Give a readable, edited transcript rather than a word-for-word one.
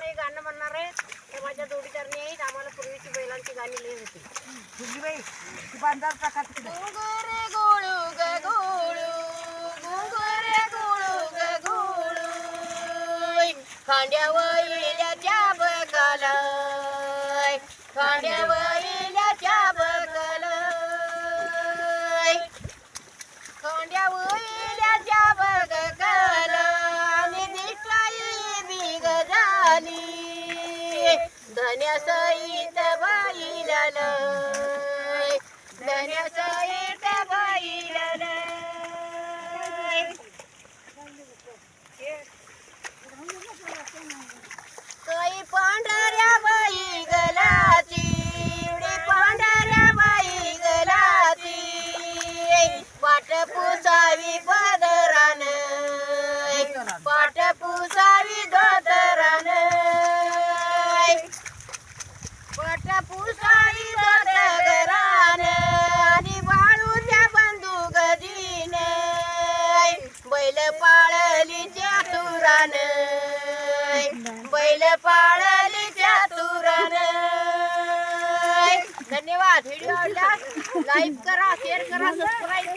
एक गाणं म्हणणार आहे. ते माझ्या जोडीदारनी आहेत. आम्हाला पूर्वीची बैलांची गाणी लई होती. बाई ती बांधार प्रकार घुंगुरे गोळू ग गोळू, घुंगुरे गोळू ग गोळू, खांद्यावर इल्याच्या बकाल, खांद्यावर इल्याच्या बकाल, खांद्यावर इल्याच्या बकाल, आणि दिसलाई बिग झाली धन्यासहित बाईला लय, धन्यासहित बाईला लय. काही पांढऱ्या बाई गलाची, पांढऱ्या बाई गलाची, पाट पुसावी पदरान, पाट पुसावी धोतरान, पाट पुसावी धोतरान, आणि बाळूच्या बंदूक दिन, बैल पाळली चातुरान, बैल पाळली चातुरान. धन्यवाद. व्हिडिओ आवडल्यास लाईक करा, शेअर करा, सबस्क्राईब करा.